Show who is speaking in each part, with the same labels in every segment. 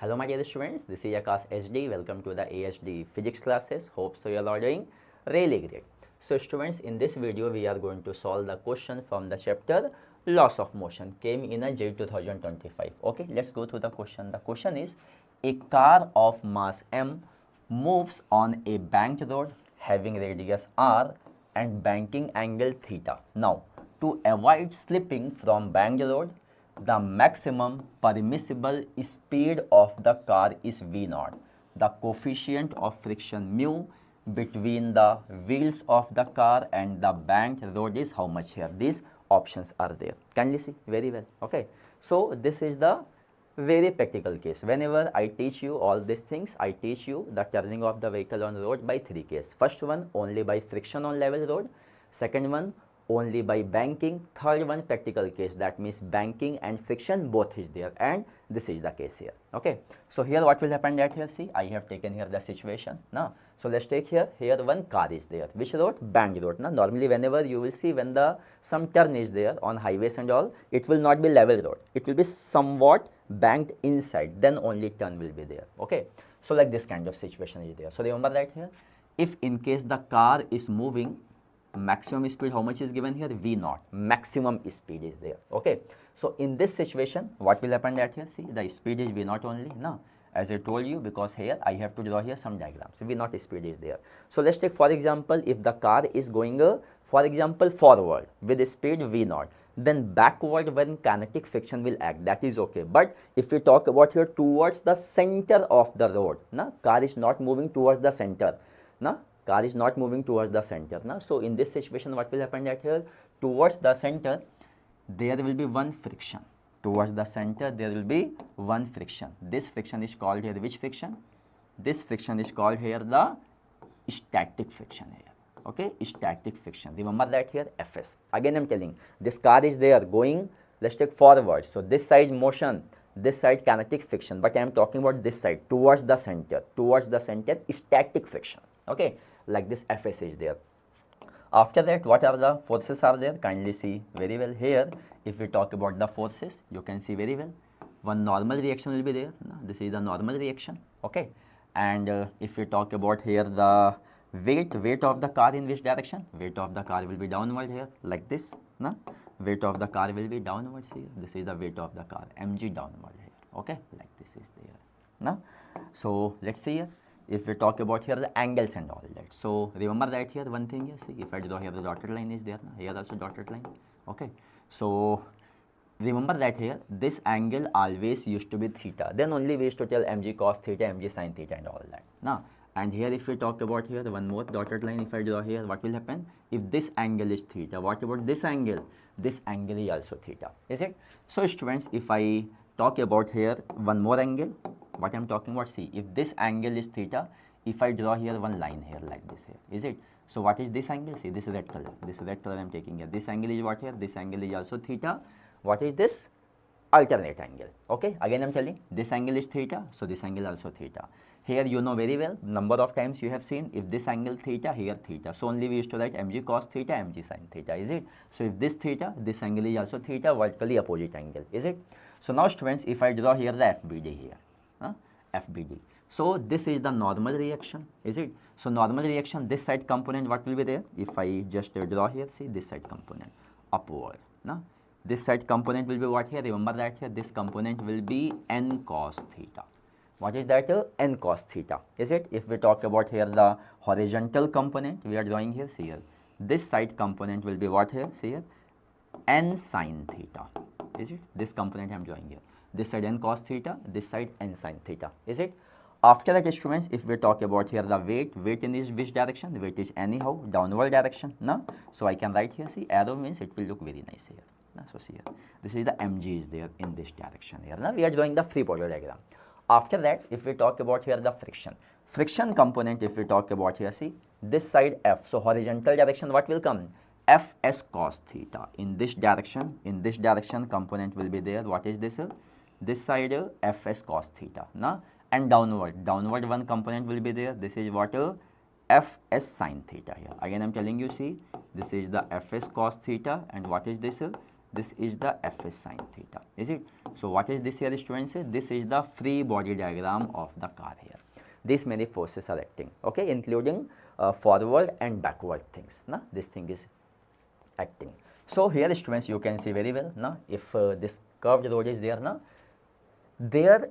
Speaker 1: Hello my dear students, this is Akash HD. Welcome to the AHD physics classes. Hope so you all are doing really great. So students, in this video we are going to solve the question from the chapter Laws of Motion, came in a JEE 2025. Okay, let's go to the question. The question is, a car of mass m moves on a banked road having radius r and banking angle theta. Now, to avoid slipping from banked road, the maximum permissible speed of the car is V0. The coefficient of friction mu between the wheels of the car and the banked road is how much here? These options are there. Can you see? Very well. Okay. So, this is the very practical case. Whenever I teach you all these things, I teach you the turning of the vehicle on road by three cases. First one, only by friction on level road. Second one, only by banking. Third one, practical case, that means banking and friction both is there, and this is the case here. Okay, so here what will happen that here, see, I have taken here the situation now. So let's take here one car is there. Which road? Banked road. Now normally whenever you will see when the some turn is there on highways and all, it will not be level road, it will be somewhat banked inside, then only turn will be there. Okay, so like this kind of situation is there. So remember that here, if in case the car is moving, maximum speed how much is given here? V0, maximum speed is there. Okay, so in this situation what will happen that here, see, the speed is V0 only. Now as I told you, because here I have to draw here some diagrams, V0 speed is there. So let's take for example, if the car is going for example forward with speed V0, then backward when kinetic friction will act, that is okay. But if we talk about here towards the center of the road, na, car is not moving towards the center, na, car is not moving towards the center. Now, so in this situation what will happen that here, towards the center there will be one friction. Towards the center there will be one friction. This friction is called here which friction? This friction is called here the static friction here. Okay, static friction. Remember that here, Fs. Again I am telling, this car is there going, let's take forward. So this side motion, this side kinetic friction, but I am talking about this side towards the center static friction. Okay, like this Fs is there. After that, what are the forces are there? Kindly see very well here. If we talk about the forces, you can see very well. One normal reaction will be there. This is the normal reaction. Okay, and if we talk about here the weight of the car in which direction? Weight of the car will be downward here, like this. No? Weight of the car will be downwards here. This is the weight of the car, mg downward here. Okay, like this is there. No? So let's see here. If we talk about here the angles and all that, so remember that here one thing here, see, if I draw here the dotted line is there, here also dotted line. Okay, so remember that here this angle always used to be theta, then only we used to tell mg cos theta, mg sin theta and all that. Now, and here if we talk about here one more dotted line, if I draw here, what will happen? If this angle is theta, what about this angle? This angle is also theta, is it? So students, if I talk about here one more angle, what I am talking about, see, if this angle is theta, if I draw here one line here like this here, is it? So what is this angle? See, this is red color, I am taking here. This angle is what here? This angle is also theta. What is this? Alternate angle. Okay, again I am telling, this angle is theta, so this angle also theta. Here you know very well, number of times you have seen, if this angle theta, here theta, so only we used to write mg cos theta, mg sin theta, is it? So if this theta, this angle is also theta, vertically opposite angle, is it? So now students, if I draw here the FBD here, FBD. So this is the normal reaction, is it? So normal reaction, this side component what will be there? If I just draw here, see, this side component upward. No? This side component will be what here? Remember that here, this component will be n cos theta. What is that? N cos theta, is it? If we talk about here the horizontal component, we are drawing here, see here, this side component will be what here? See here, n sin theta, is it? This component I am drawing here. This side n cos theta, this side n sin theta, is it? After that, students, if we talk about here the weight in this which direction? Weight is anyhow downward direction. No? So I can write here, see, arrow means it will look very nice here. No? So see here, this is the mg is there in this direction here. Now we are drawing the free body diagram. After that, if we talk about here the friction component, if we talk about here, see, this side f, so horizontal direction what will come? Fs cos theta. In this direction component will be there. What is this? This side Fs cos theta. Na? And downward one component will be there. This is what? Fs sin theta here. Again I am telling you, see, this is the Fs cos theta, and what is this? this is the Fs sin theta, is it? So what is this here, students? This is the free body diagram of the car here. These many forces are acting, okay, including forward and backward things. Now this thing is acting. So here, students, you can see very well. Now if this curved road is there, now there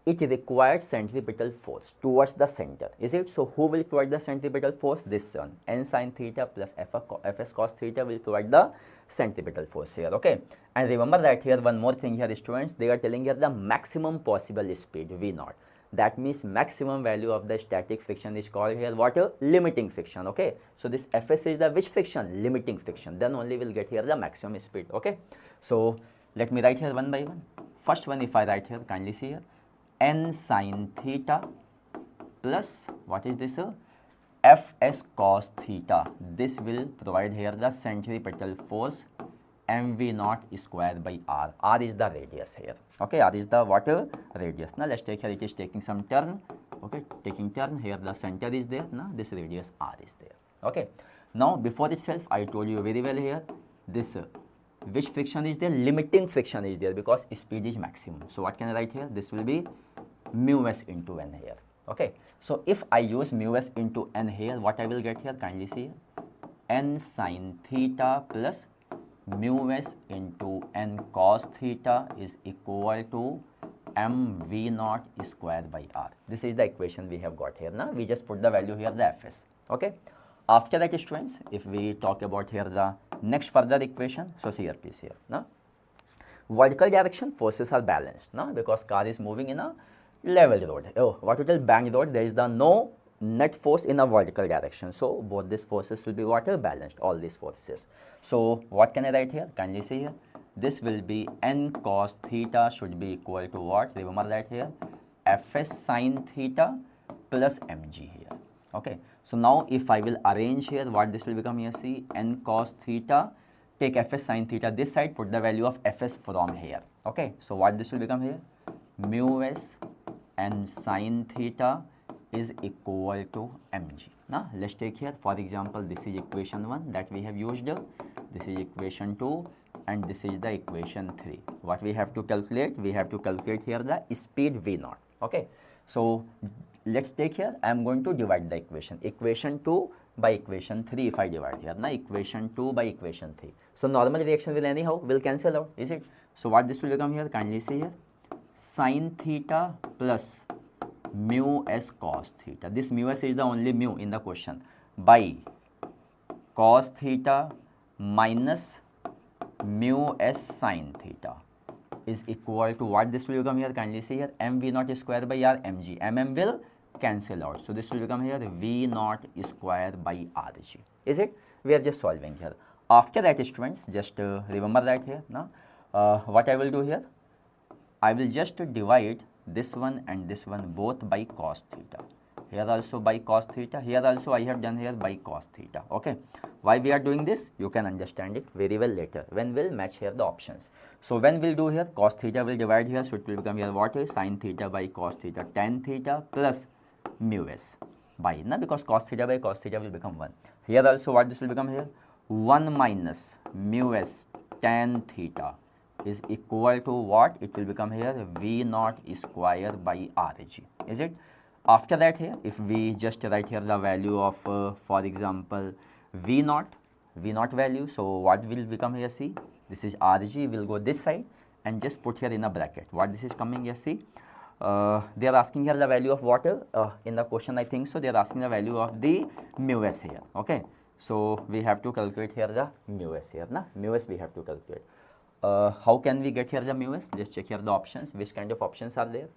Speaker 1: it requires centripetal force towards the center, is it? So who will provide the centripetal force? This one, n sin theta plus Fs cos theta will provide the centripetal force here, okay. And remember that here one more thing here, students, they are telling here the maximum possible speed V0. That means maximum value of the static friction is called here what? Limiting friction, okay. So this Fs is the which friction? Limiting friction. Then only we'll get here the maximum speed, okay. So let me write here one by one. First one, if I write here, kindly see here, n sin theta plus what is this? Fs cos theta. This will provide here the centripetal force mv0 square by r. R is the radius here, okay. R is the what? Radius. Now let's take here, it is taking some turn, okay, taking turn here, the center is there. Now this radius r is there, okay. Now before itself I told you very well here, this which friction is there? Limiting friction is there, because speed is maximum. So what can I write here? This will be mu s into n here, okay. So if I use mu s into n here, what I will get here? Kindly see here, n sin theta plus mu s into n cos theta is equal to mv0 square by r. This is the equation we have got here. Now we just put the value here, the Fs, okay. After that, students, if we talk about here the next further equation, so see here please here. Now vertical direction forces are balanced, now because car is moving in a level road. Oh, what we tell band road, there is the no net force in a vertical direction. So both these forces will be what? Balanced, all these forces. So what can I write here? Kindly see here, this will be n cos theta should be equal to what? Remember that here, Fs sin theta plus mg here, okay. So now if I will arrange here, what this will become here, see, n cos theta, take Fs sin theta this side, put the value of Fs from here, okay. So what this will become here, mu s n sin theta is equal to mg. Now let's take here, for example, this is equation 1 that we have used, this is equation 2, and this is the equation 3. What we have to calculate? We have to calculate here the speed V0, okay. So let's take here, I am going to divide the equation 2 by equation 3. If I divide here, now equation 2 by equation 3, so normal reaction will anyhow will cancel out, is it? So what this will become here? Kindly see here, sin theta plus mu s cos theta. This mu s is the only mu in the question, by cos theta minus mu s sin theta is equal to what this will become here? Kindly see here, mv0 square by r mg. Mm will cancel out, so this will become here v0 square by rg, is it? We are just solving here. After that, students, just remember that here. Now what I will do here, I will just divide this one and this one both by cos theta. Here also by cos theta, here also I have done here by cos theta, okay. Why we are doing this? You can understand it very well later when we'll match here the options. So when we'll do here, cos theta will divide here, so it will become here what is sin theta by cos theta tan theta plus mu s by, now because cos theta by cos theta will become 1. Here also what this will become here, 1 minus mu s tan theta is equal to what? It will become here v0 square by rg, is it? After that here, if we just write here the value of for example v0 value, so what will become here? See, this is rg, will go this side and just put here in a bracket. What this is coming here? See, they are asking here the value of what in the question, I think so they are asking the value of the mu s here, okay. So we have to calculate here the mu s here, na mu s we have to calculate. How can we get here the mu s? Let's check here the options. Which kind of options are there?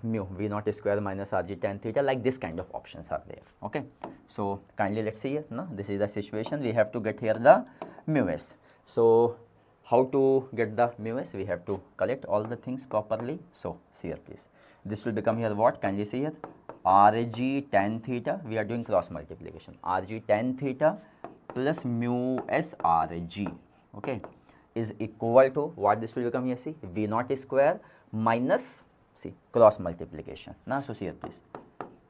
Speaker 1: Mu v0 square minus rg tan theta, like this kind of options are there, okay. So kindly let's see here. Now this is the situation, we have to get here the mu s. So how to get the mu s? We have to collect all the things properly. So see here please, this will become here what? Kindly see here, rg tan theta, we are doing cross multiplication, rg tan theta plus mu s rg, okay, is equal to what? This will become here, see, v0 square minus, see, cross multiplication. Now so see here please,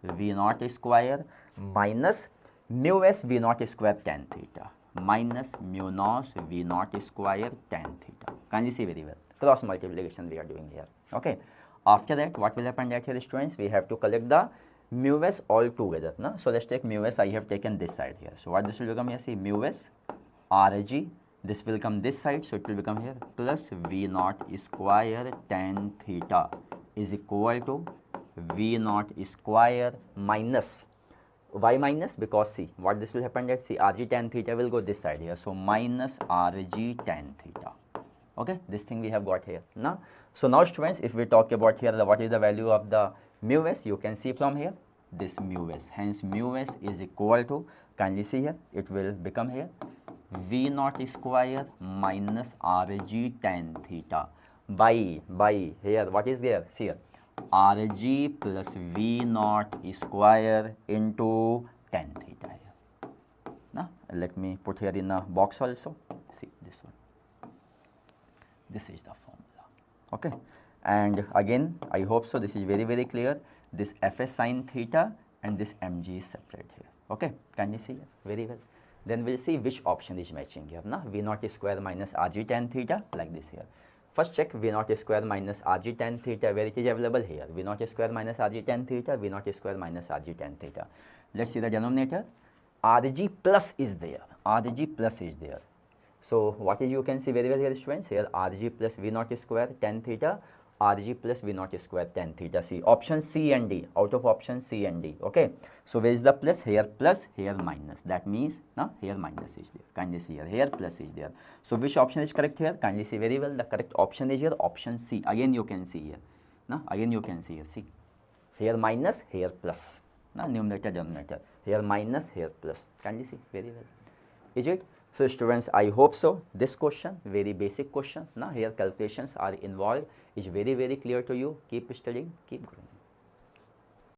Speaker 1: v0 square minus mu s v0 square tan theta, minus mu naught V naught square tan theta. Kindly see very well. Cross multiplication we are doing here. Okay. After that, what will happen that here, students? We have to collect the mu s all together. No? So let's take mu s. I have taken this side here. So what this will become here? See, mu s Rg. This will come this side, so it will become here plus V naught square tan theta is equal to V naught square minus. Why minus? Because see, what this will happen that see Rg tan theta will go this side here. So minus Rg tan theta. Okay, this thing we have got here. Now, so now students, if we talk about here, what is the value of the mu s, you can see from here, this mu s. Hence, mu s is equal to, kindly see here, it will become here, V naught square minus Rg tan theta by here, what is there? See here, Rg plus V naught square into tan theta here. Now, let me put here in a box also. See this one. This is the formula. Okay. And again, I hope so this is very clear. This Fs sin theta and this mg is separate here. Okay. Can you see here? Very well. Then we'll see which option is matching here. Now, V naught square minus Rg tan theta like this here. First check V naught square minus Rg tan theta, where it is available here. V naught square minus Rg tan theta, V naught square minus Rg tan theta. Let's see the denominator. Rg plus is there. Rg plus is there. So what is, you can see very well here, students, here Rg plus V naught square tan theta, Rg plus V naught square tan theta. See, option C and D, out of option C and D. Okay. So where is the plus? Here plus, here minus. That means, now here minus is there. Kindly see here plus is there. So which option is correct here? Kindly see very well. The correct option is here, option C. Again you can see here. Now again you can see here. See, here minus, here plus. Now numerator, denominator. Here minus, here plus. Kindly see very well. Is it? So students, I hope so. This question, very basic question. Now here calculations are involved, is very clear to you. Keep studying, keep growing.